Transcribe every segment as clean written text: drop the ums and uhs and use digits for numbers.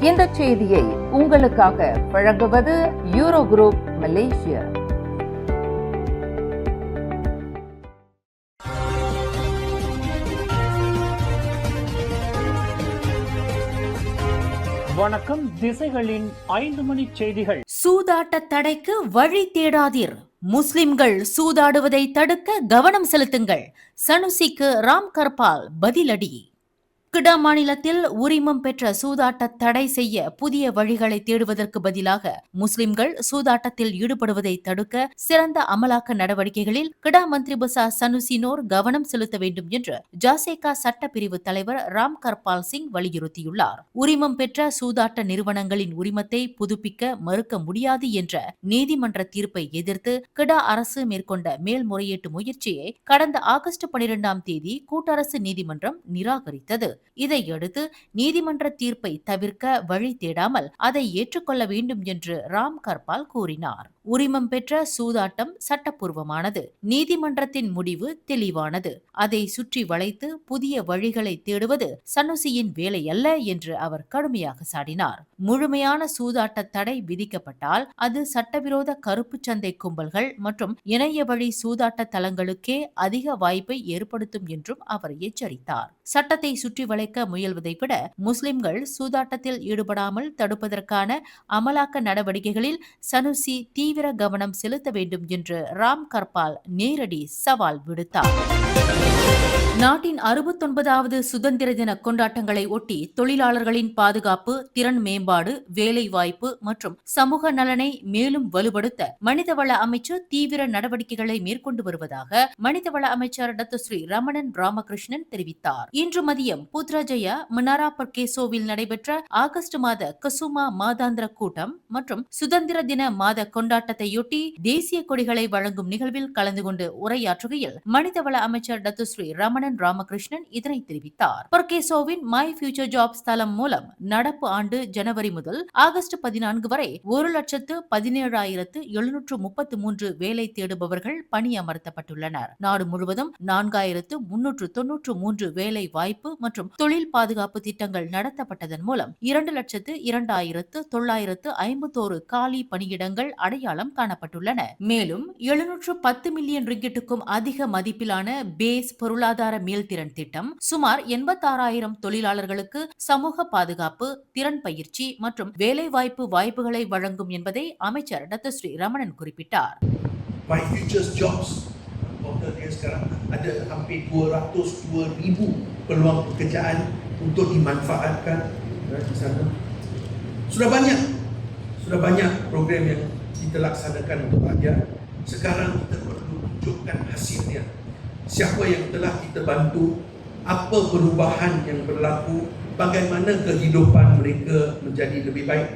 இந்த செய்தியை உங்களுக்காக வழங்குவது யூரோ குரூப் மலேசியா. வணக்கம். திசைகளின் 5 மணி செய்திகள். சூதாட்ட தடைக்கு வழி தேடாதீர். முஸ்லிம்கள் சூதாடுவதை தடுக்க கவனம் செலுத்துங்கள். சனுசிக்கு ராம் கர்பால் பதிலடி. கிடா மாநிலத்தில் உரிமம் பெற்ற சூதாட்ட தடை செய்ய புதிய வழிகளை தேடுவதற்கு பதிலாக முஸ்லிம்கள் சூதாட்டத்தில் ஈடுபடுவதை தடுக்க சிறந்த அமலாக்க நடவடிக்கைகளில் கிடா மந்திரி பசா சனுசினோர் கவனம் செலுத்த வேண்டும் என்று ஜாசேகா சட்டப்பிரிவு தலைவர் ராம் கர்பால் சிங் வலியுறுத்தியுள்ளார். உரிமம் பெற்ற சூதாட்ட நிறுவனங்களின் உரிமத்தை புதுப்பிக்க மறுக்க முடியாது என்ற நீதிமன்ற தீர்ப்பை எதிர்த்து கிடா அரசு மேற்கொண்ட மேல்முறையீட்டு முயற்சியை கடந்த ஆகஸ்ட் 12ஆம் தேதி கூட்டரசு நீதிமன்றம் நிராகரித்தது. இதையடுத்து நீதிமன்ற தீர்ப்பை தவிர்க்க வழி தேடாமல் அதை ஏற்றுக்கொள்ள வேண்டும் என்று ராம் கர்பால் கூறினார். உரிமம் பெற்ற சூதாட்டம் சட்டப்பூர்வமானது. நீதிமன்றத்தின் முடிவு தெளிவானது. அதை சுற்றி வளைத்து புதிய வழிகளை தேடுவது சனுசியின் வேலை அல்ல என்று அவர் கடுமையாக சாடினார். முழுமையான சூதாட்ட தடை விதிக்கப்பட்டால் அது சட்டவிரோத கருப்பு சந்தை கும்பல்கள் மற்றும் இணைய வழி சூதாட்ட தளங்களுக்கே அதிக வாய்ப்பை ஏற்படுத்தும் என்றும் அவர் எச்சரித்தார். சட்டத்தை சுற்றி வளைக்க முயல்வதை விட முஸ்லிம்கள் சூதாட்டத்தில் ஈடுபடாமல் தடுப்பதற்கான அமலாக்க நடவடிக்கைகளில் சனுசி தீவிர கவனம் செலுத்த வேண்டும் என்று ராம் கர்பால் நேரடி சவால் விடுத்தார். நாட்டின் 69வது சுதந்திர தின கொண்டாட்டங்களை ஒட்டி தொழிலாளர்களின் பாதுகாப்பு, திறன் மேம்பாடு, வேலை வாய்ப்பு மற்றும் சமூக நலனை மேலும் வலுப்படுத்த மனிதவள அமைச்சர் தீவிர நடவடிக்கைகளை மேற்கொண்டு வருவதாக மனிதவள அமைச்சர் டத்துஸ்ரீ ரமணன் ராமகிருஷ்ணன் தெரிவித்தார். இன்று மதியம் புத்ராஜயா மனாரா பர்கேசோவில் நடைபெற்ற ஆகஸ்ட் மாத கசுமா மாதாந்திர கூட்டம் மற்றும் சுதந்திர தின மாத கொண்டாட்டத்தையொட்டி தேசிய கொடிகளை வழங்கும் நிகழ்வில் கலந்து கொண்டு உரையாற்றுகையில் மனிதவள அமைச்சர் டத்துஸ்ரீ ரமணன் ராமகிருஷ்ணன் இதனை தெரிவித்தார். பர்கேசோவின் மை ஃபியூச்சர் ஜாப்ஸ் தளம் மூலம் நடப்பு ஆண்டு ஜனவரி முதல் ஆகஸ்ட் 14 வரை 1,17,733 வேலை தேடுபவர்கள் பணியமர்த்தப்பட்டுள்ளனர். நாடு முழுவதும் 4,393 வேலை வாய்ப்பு மற்றும் தொழில் பாதுகாப்பு திட்டங்கள் நடத்தப்பட்டதன் மூலம் 2,02,951 காலி பணியிடங்கள் அடையாளம் காணப்பட்டுள்ளன. மேலும் 710 மில்லியன் ரிங்கிட்டுக்கும் அதிக மதிப்பிலான பேஸ் பொருளாதார மீள்திறன் திட்டம் சுமார் 86,000 தொழிலாளர்களுக்கு சமூக பாதுகாப்பு, திறன் பயிற்சி மற்றும் வேலைவாய்ப்பு வாய்ப்புகளை வழங்கும் என்பதை அமைச்சர் டத்துஸ்ரீ ரமணன் குறிப்பிட்டார். My Futures Jobs portal dia sekarang ada hampir 202,000 peluang pekerjaan untuk dimanfaatkan di sana. Sudah banyak program yang kita laksanakan untuk rakyat. Sekarang kita perlu tunjukkan hasilnya. Siapa yang telah kita bantu, apa perubahan yang berlaku, bagaimana kehidupan mereka menjadi lebih baik.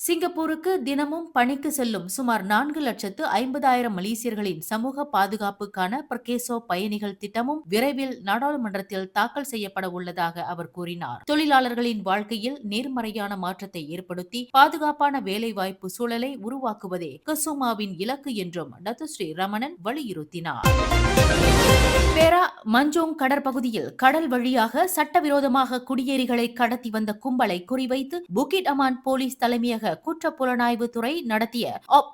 சிங்கப்பூருக்கு தினமும் பணிக்கு செல்லும் சுமார் 4,50,000 மலேசியர்களின் சமூக பாதுகாப்புக்கான பர்கேசோ பயணிகள் திட்டமும் விரைவில் நாடாளுமன்றத்தில் தாக்கல் செய்யப்பட உள்ளதாக அவர் கூறினார். தொழிலாளர்களின் வாழ்க்கையில் நேர்மறையான மாற்றத்தை ஏற்படுத்தி பாதுகாப்பான வேலைவாய்ப்பு சூழலை உருவாக்குவதே கசுமாவின் இலக்கு என்றும் டத்துஸ்ரீ ரமணன் வலியுறுத்தினார். பேரா மஞ்சோங் கடற்பகுதியில் கடல் வழியாக சட்டவிரோதமாக குடியேறிகளை கடத்தி வந்த கும்பலை குறிவைத்து புகிட் அமான் போலீஸ் தலைமையக குற்றப்புலனாய்வு துறை நடத்திய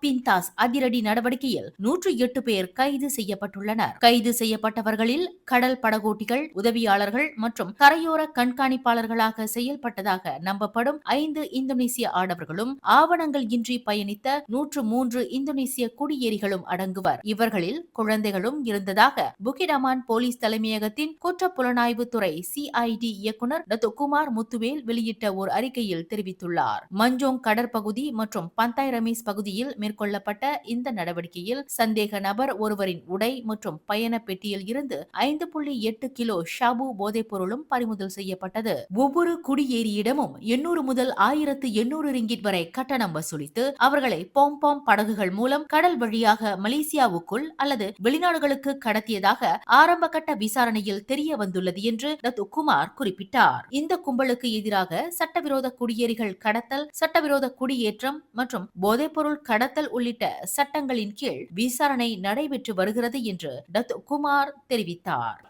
பின்தாஸ் அதிரடி நடவடிக்கையில் 108 பேர் கைது செய்யப்பட்டுள்ளனர். கைது செய்யப்பட்டவர்களில் கடல் படகோட்டிகள், உதவியாளர்கள் மற்றும் கரையோர கண்காணிப்பாளர்களாக செயல்பட்டதாக நம்பப்படும் 5 இந்தோனேசிய ஆடவர்களும் ஆவணங்கள் இன்றி பயணித்த 103 இந்தோனேசிய குடியேறிகளும் அடங்குவர். இவர்களில் குழந்தைகளும் இருந்ததாக புகிட் அமான் போலீஸ் தலைமையகத்தின் குற்றப்புலனாய்வு துறை CID இயக்குனர் டத்துகுமார் முத்துவேல் வெளியிட்ட ஒரு அறிக்கையில் தெரிவித்துள்ளார். மஞ்சோங் கடற்பகுதி மற்றும் பந்தாய் ரமீஸ் பகுதியில் மேற்கொள்ளப்பட்ட இந்த நடவடிக்கையில் சந்தேக நபர் ஒருவரின் உடை மற்றும் பயண பெட்டியில் இருந்து 5.8 கிலோ ஷாபு போதைப் பொருளும் பறிமுதல் செய்யப்பட்டது. ஒவ்வொரு குடியேறியிடமும் 800 முதல் 1,800 ரிங்கிட் வரை கட்டணம் வசூலித்து அவர்களை போம் படகுகள் மூலம் கடல் வழியாக மலேசியாவுக்குள் அல்லது வெளிநாடுகளுக்கு கடத்தியதாக ஆரம்ப கட்ட விசாரணையில் தெரிய வந்துள்ளது என்று டத்துகுமார் குறிப்பிட்டார். இந்த கும்பலுக்கு எதிராக சட்டவிரோத குடியேறிகள் கடத்தல், சட்டவிரோத குடியேற்றம் மற்றும் போதைப்பொருள் கடத்தல் உள்ளிட்ட சட்டங்களின் கீழ் விசாரணை நடைபெற்று வருகிறது என்று டத்துகுமார் தெரிவித்தார்.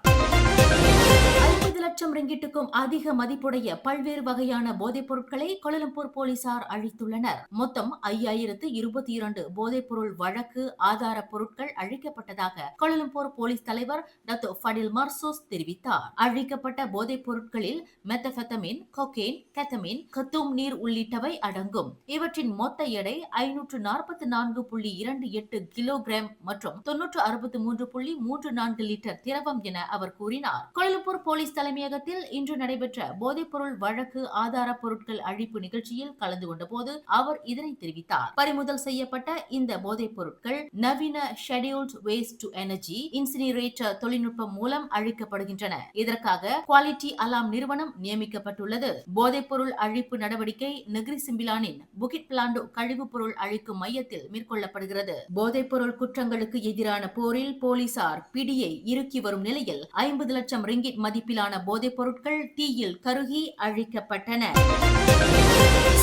50 லட்சம் ரிங்கிட்டுக்கும் அதிக மதிப்புடைய பல்வேறு வகையான போதைப் பொருட்களை கோலாலம்பூர் போலீசார் அழித்துள்ளனர். மொத்தம் 5022 போதைப் பொருள் வழக்கு ஆதார பொருட்கள் அழிக்கப்பட்டதாக கோலாலம்பூர் போலீஸ் தலைவர் டத்தோ ஃபடில் மர்சூஸ் தெரிவித்தார். அழிக்கப்பட்ட போதைப் பொருட்களில் மெத்தபெத்தமின், கொகேன், கெத்தமின், கத்தூம் நீர் உள்ளிட்டவை அடங்கும். இவற்றின் மொத்த எடை 544.28 கிலோகிராம் மற்றும் 963.34 லிட்டர் திரவம் என அவர் கூறினார். கோலாலம்பூர் போலீஸ் தலைமையகத்தில் இன்று நடைபெற்ற போதைப்பொருள் வழக்கு ஆதார பொருட்கள் அழிப்பு நிகழ்ச்சியில் கலந்து கொண்ட போது அவர் இதனை தெரிவித்தார். பறிமுதல் செய்யப்பட்ட இந்த போதைப் பொருட்கள் நவீன scheduled waste to energy incinerator தொழில்நுட்பம் மூலம் அழிக்கப்படுகின்றன. இதற்காக குவாலிட்டி அலாம் நிறுவனம் நியமிக்கப்பட்டுள்ளது. போதைப் பொருள் அழிப்பு நடவடிக்கை நெகிரி சிம்பிலானின் புகிட் பிளாண்டோ கழிவுப் பொருள் அழிக்கும் மையத்தில் மேற்கொள்ளப்படுகிறது. போதைப் பொருள் குற்றங்களுக்கு எதிரான போரில் போலீசார் பிடியை இறுக்கி வரும் நிலையில் 50 லட்சம் ரிங்கிட் மதிப்பிலான போதைப் பொருட்கள் தீயில் கருகி அழிக்கப்பட்டன.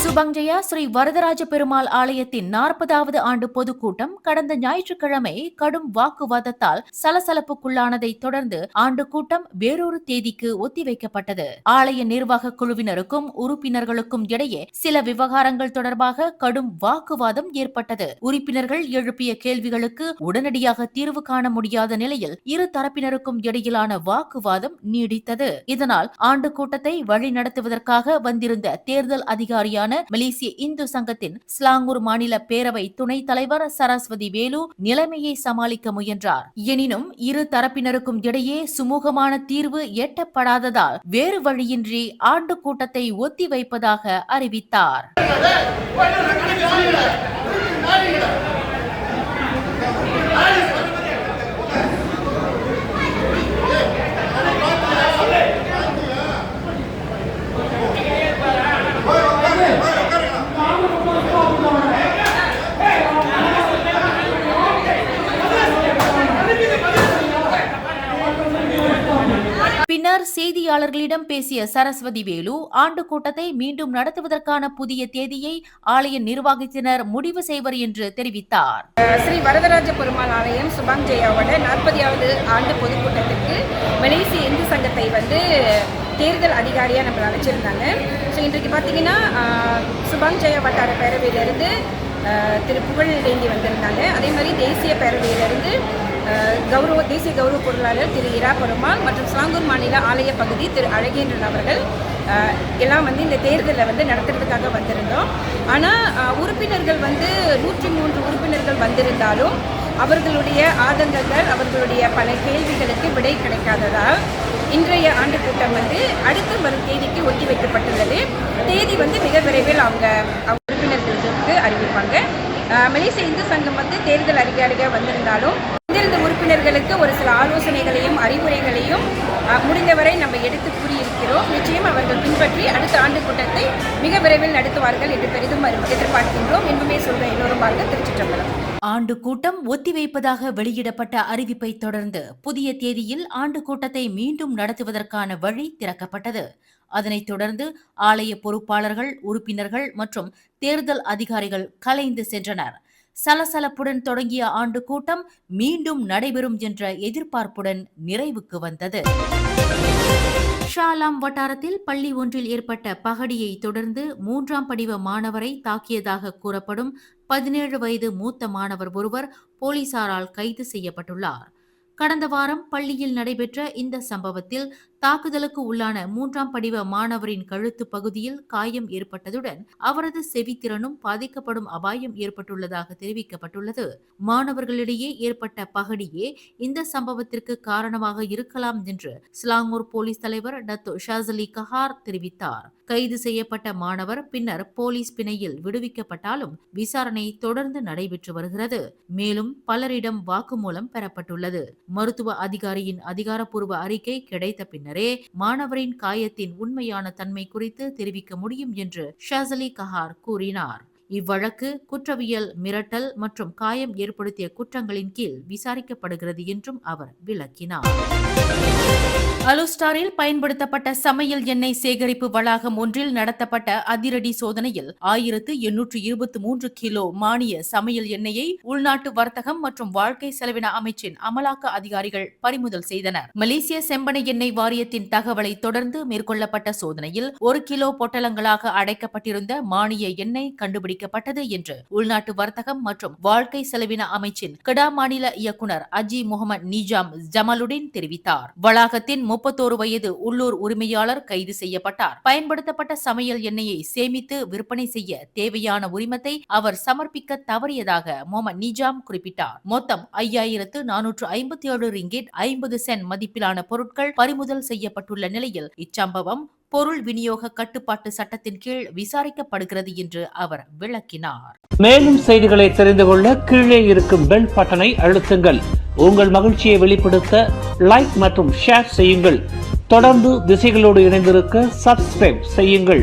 சுபங்ஜயா ஸ்ரீ வரதராஜ பெருமாள் ஆலயத்தின் 40வது ஆண்டு பொதுக்கூட்டம் கடந்த ஞாயிற்றுக்கிழமை கடும் வாக்குவாதத்தால் சலசலப்புக்குள்ளானதை தொடர்ந்து ஆண்டு கூட்டம் வேறொரு தேதிக்கு ஒத்திவைக்கப்பட்டது. ஆலய நிர்வாக குழுவினருக்கும் உறுப்பினர்களுக்கும் இடையே சில விவகாரங்கள் தொடர்பாக கடும் வாக்குவாதம் ஏற்பட்டது. உறுப்பினர்கள் எழுப்பிய கேள்விகளுக்கு உடனடியாக தீர்வு காண முடியாத நிலையில் இரு தரப்பினருக்கும் இடையிலான வாக்குவாதம் நீடித்தது. இதனால் ஆண்டு கூட்டத்தை வழிநடத்துவதற்காக வந்திருந்த தேர்தல் அதிகாரியான மலேசிய இந்து சங்கத்தின் ஸ்லாங்கூர் மாநில பேரவை துணைத் தலைவர் சரஸ்வதி வேலு நிலைமையை சமாளிக்க முயன்றார். எனினும் இரு தரப்பினருக்கும் இடையே சுமூகமான தீர்வு எட்டப்படாததால் வேறு வழியின்றி ஆண்டு கூட்டத்தை ஒத்திவைப்பதாக அறிவித்தார். பின்னர் செய்தியாளர்களிடம் பேசிய சரஸ்வதி வேலு ஆண்டு கூட்டத்தை மீண்டும் நடத்துவதற்கான புதிய தேதியை ஆலய நிர்வாகத்தினர் முடிவு செய்வர் என்று தெரிவித்தார். ஸ்ரீ வரதராஜ பெருமாள் ஆலயம் சுபங்ஜயாவோட 40வது ஆண்டு பொதுக்கூட்டத்திற்கு மலேசிய இந்து சங்கத்தை தேர்தல் அதிகாரியாக நம்ம அழைச்சிருந்தாங்க. ஸோ இன்றைக்கு பார்த்தீங்கன்னா சுபங்ஜயா வட்டார பேரவையிலிருந்து திரு புகழேந்தி வந்திருந்தாங்க. அதே மாதிரி தேசிய பேரவையிலிருந்து தேசிய கௌரவ பொருளாளர் திரு இரா பெருமாள் மற்றும் ஸ்லாங்கூர் மாநில ஆலய பகுதி திரு அழகேந்திரன் அவர்கள் எல்லாம் இந்த தேர்தலில் நடத்துறதுக்காக வந்திருந்தோம். ஆனால் உறுப்பினர்கள் 103 உறுப்பினர்கள் வந்திருந்தாலும் அவர்களுடைய ஆதங்கங்கள், அவர்களுடைய பல கேள்விகளுக்கு விடை கிடைக்காததால் இன்றைய ஆண்டு கூட்டம் அடுத்த வரும் தேதிக்கு ஒத்தி வைக்கப்பட்டுள்ளது. தேதி மிக விரைவில் அவங்க உறுப்பினர்களுக்கு அறிவிப்பாங்க. மலேசிய இந்து சங்கம் தேர்தல் அதிகாரியாக வந்திருந்தாலும் வந்திருந்த உறுப்பினர்களுக்கு ஒரு சில ஆலோசனைகளையும் அறிவுரைகளையும் முடிந்தவரை நம்ம எடுத்து கூறியிருக்கிறோம். நிச்சயம் அவர்கள் பின்பற்றி அடுத்த ஆண்டு கூட்டத்தை மிக விரைவில் நடத்துவார்கள் என்று பெரிதும் எதிர்பார்க்கின்றோம். என்பமே சொல்ற எல்லோரும் வாழ்க திருச்சிற்றம்பலம். ஆண்டு கூட்டம் ஒத்திவைப்பதாக வெளியிடப்பட்ட அறிவிப்பை தொடர்ந்து புதிய தேதியில் ஆண்டு கூட்டத்தை மீண்டும் நடத்துவதற்கான வழி திறக்கப்பட்டது. அதனைத் தொடர்ந்து ஆலய பொறுப்பாளர்கள், உறுப்பினர்கள் மற்றும் தேர்தல் அதிகாரிகள் கலைந்து சென்றனர். சலசலப்புடன் தொடங்கிய ஆண்டு கூட்டம் மீண்டும் நடைபெறும் என்ற எதிர்பார்ப்புடன் நிறைவுக்கு வந்தது. ஷாலாம் வட்டாரத்தில் பள்ளி ஒன்றில் ஏற்பட்ட பகடியை தொடர்ந்து 3ஆம் படிவ மாணவரை தாக்கியதாக கூறப்படும் 17 வயது மூத்த மாணவர் ஒருவர் போலீசாரால் கைது செய்யப்பட்டுள்ளார். கடந்த வாரம் பள்ளியில் நடைபெற்ற இந்த சம்பவத்தில் தாக்குதலுக்கு உள்ளான 3ஆம் படிவ மாணவரின் கழுத்து பகுதியில் காயம் ஏற்பட்டதுடன் அவரது செவித்திறனும் பாதிக்கப்படும் அபாயம் ஏற்பட்டுள்ளதாக தெரிவிக்கப்பட்டுள்ளது. மாணவர்களிடையே ஏற்பட்ட பகடியே இந்த சம்பவத்திற்கு காரணமாக இருக்கலாம் என்று ஸ்லாங்கூர் போலீஸ் தலைவர் டத்தோ ஷாசலி கஹார் தெரிவித்தார். கைது செய்யப்பட்ட மாணவர் பின்னர் போலீஸ் பிணையில் விடுவிக்கப்பட்டாலும் விசாரணை தொடர்ந்து நடைபெற்று வருகிறது. மேலும் பலரிடம் வாக்குமூலம் பெறப்பட்டுள்ளது. மருத்துவ அதிகாரியின் அதிகாரப்பூர்வ அறிக்கை கிடைத்த பின்னரே மாணவரின் காயத்தின் உண்மையான தன்மை குறித்து தெரிவிக்க முடியும் என்று ஷாசலி கஹார் கூறினார். இவ்வழக்கு குற்றவியல், மிரட்டல் மற்றும் காயம் ஏற்படுத்திய குற்றங்களின் கீழ் விசாரிக்கப்படுகிறது என்றும் அவர் விளக்கினார். அலுஸ்டாரில் பயன்படுத்தப்பட்ட சமையல் எண்ணெய் சேகரிப்பு வளாகம் ஒன்றில் நடத்தப்பட்ட அதிரடி சோதனையில் 1823 கிலோ மானிய சமையல் எண்ணெயை உள்நாட்டு வர்த்தகம் மற்றும் வாழ்க்கை செலவின அமைச்சின் அமலாக்க அதிகாரிகள் பறிமுதல் செய்தனர். மலேசிய செம்பனை எண்ணெய் வாரியத்தின் தகவலை தொடர்ந்து மேற்கொள்ளப்பட்ட சோதனையில் 1 கிலோ பொட்டலங்களாக அடைக்கப்பட்டிருந்த மானிய எண்ணெய் கண்டுபிடிக்கப்பட்டது என்று உள்நாட்டு வர்த்தகம் மற்றும் வாழ்க்கை செலவின அமைச்சின் கடா மாநில இயக்குநர் அஜி முகமது நிஜாம் ஜமாலுடன் தெரிவித்தார். வளாகத்தின் 31 வயது உள்ளூர் உரிமையாளர் கைது செய்யப்பட்டார். பயன்படுத்தப்பட்ட சமையல் எண்ணெயை சேமித்து விற்பனை செய்ய தேவையான உரிமத்தை அவர் சமர்ப்பிக்க தவறியதாக முகமது நிஜாம் குறிப்பிட்டார். மொத்தம் 5457 ரிங்கிட் 50 சென்ட் மதிப்பிலான பொருட்கள் பறிமுதல் செய்யப்பட்டுள்ள நிலையில் இச்சம்பவம் பொருள் விநியோக கட்டுப்பாட்டு சட்டத்தின் கீழ் விசாரிக்கப்படுகிறது என்று அவர் விளக்கினார். மேலும் செய்திகளை தெரிந்து கொள்ள கீழே இருக்கும் பெல் பட்டனை அழுத்துங்கள். உங்கள் மகிழ்ச்சியை வெளிப்படுத்த லைக் மற்றும் ஷேர் செய்யுங்கள். தொடர்ந்து திசைகளோடு இணைந்திருக்க சப்ஸ்கிரைப் செய்யுங்கள்.